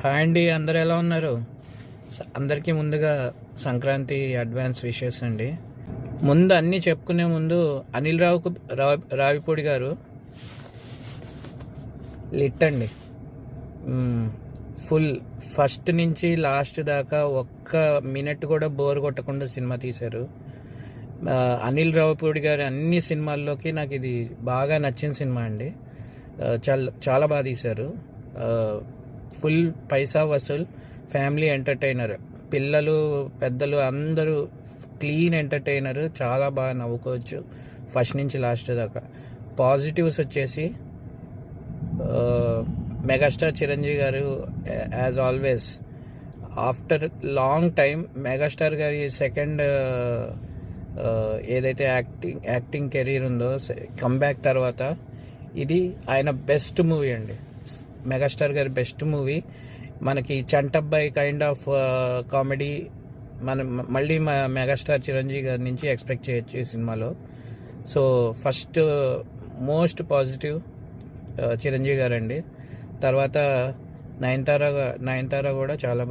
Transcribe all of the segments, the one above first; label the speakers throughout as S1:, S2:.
S1: Hi అండి, అందరు ఎలా ఉన్నారు? అందరికీ ముందుగా సంక్రాంతి అడ్వాన్స్ విషెస్ అండి. ముందు అన్నీ చెప్పుకునే ముందు అనిల్ రావిపూడి గారు లిట్ అండి. ఫుల్ ఫస్ట్ నుంచి లాస్ట్ దాకా ఒక్క మినిట్ కూడా బోర్ కొట్టకుండా సినిమా తీశారు. అనిల్ రావిపూడి గారి అన్ని సినిమాల్లోకి నాకు ఇది బాగా నచ్చిన సినిమా అండి. చాలా బాగా తీశారు. ఫుల్ పైసా వసూల్ ఫ్యామిలీ ఎంటర్టైనర్, పిల్లలు పెద్దలు అందరూ క్లీన్ ఎంటర్టైనర్, చాలా బాగా నవ్వుకోవచ్చు ఫస్ట్ నుంచి లాస్ట్ దాకా. పాజిటివ్స్ వచ్చేసి మెగాస్టార్ చిరంజీవి గారు as always after long time megastar గారి సెకండ్ ఏదైతే యాక్టింగ్ కెరీర్ ఉందో కంబ్యాక్ తర్వాత ఇది ఆయన బెస్ట్ మూవీ అండి. మెగాస్టార్ గారి బెస్ట్ మూవీ. మనకి చంటబ్బాయి కైండ్ ఆఫ్ కామెడీ మనం మళ్ళీ మెగాస్టార్ చిరంజీవి గారి నుంచి ఎక్స్పెక్ట్ చేయొచ్చు ఈ సినిమాలో. So first most positive Chiranjeevi గారు అండి. తర్వాత నయనతార కూడా చాలా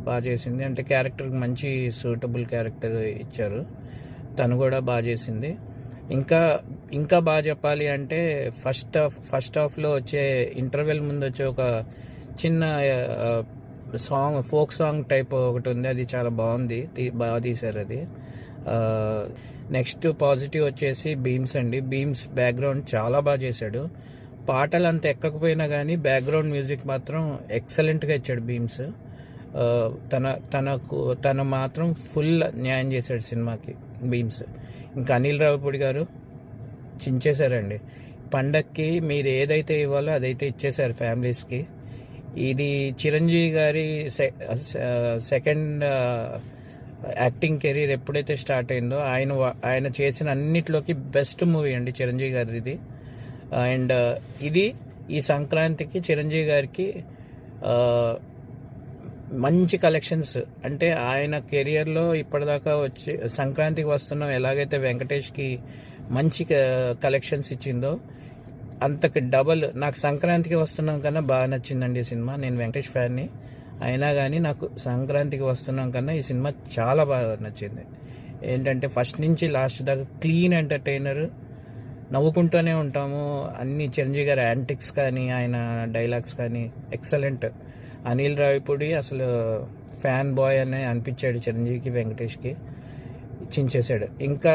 S1: బాగా చేసింది. అంటే క్యారెక్టర్కి మంచి సూటబుల్ క్యారెక్టర్ ఇచ్చారు, తను కూడా బాగా చేసింది. ఇంకా బాగా చెప్పాలి అంటే ఫస్ట్ హాఫ్లో వచ్చే ఇంటర్వెల్ ముందు వచ్చే ఒక చిన్న సాంగ్, ఫోక్ సాంగ్ టైప్ ఒకటి ఉంది, అది చాలా బాగుంది, బాగా తీశారు అది. నెక్స్ట్ పాజిటివ్ వచ్చేసి బీమ్స్ అండి. బీమ్స్ బ్యాక్గ్రౌండ్ చాలా బాగా చేశాడు. పాటలు అంత ఎక్కకపోయినా కానీ బ్యాక్గ్రౌండ్ మ్యూజిక్ మాత్రం ఎక్సలెంట్గా ఇచ్చాడు బీమ్స్. తన మాత్రం ఫుల్ న్యాయం చేశాడు సినిమాకి బీమ్స్. ఇంకా అనిల్ రావిపూడి గారు చించేశారండి. పండక్కి మీరు ఏదైతే ఇవ్వాలో అదైతే ఇచ్చేశారు ఫ్యామిలీస్కి. ఇది చిరంజీవి గారి సెకండ్ యాక్టింగ్ కెరీర్ ఎప్పుడైతే స్టార్ట్ అయిందో ఆయన చేసిన అన్నిట్లోకి బెస్ట్ మూవీ అండి చిరంజీవి గారిది. అండ్ ఇది ఈ సంక్రాంతికి చిరంజీవి గారికి మంచి కలెక్షన్స్. అంటే ఆయన కెరియర్లో ఇప్పటిదాకా వచ్చి సంక్రాంతికి వస్తున్నాం ఎలాగైతే వెంకటేష్కి మంచి కలెక్షన్స్ ఇచ్చిందో అంతకు డబల్ నాకు సంక్రాంతికి వస్తున్నాం కన్నా బాగా నచ్చిందండి ఈ సినిమా. నేను వెంకటేష్ ఫ్యాన్ని అయినా కానీ నాకు సంక్రాంతికి వస్తున్నాం కన్నా ఈ సినిమా చాలా బాగా నచ్చింది. ఏంటంటే ఫస్ట్ నుంచి లాస్ట్ దాకా క్లీన్ ఎంటర్టైనర్, నవ్వుకుంటూనే ఉంటాము. అన్ని చిరంజీవి గారి యాంటిక్స్ కానీ ఆయన డైలాగ్స్ కానీ ఎక్సలెంట్. అనిల్ రావిపూడి అసలు ఫ్యాన్ బాయ్ అని అనిపించాడు చిరంజీవికి, వెంకటేష్కి చించేశాడు. ఇంకా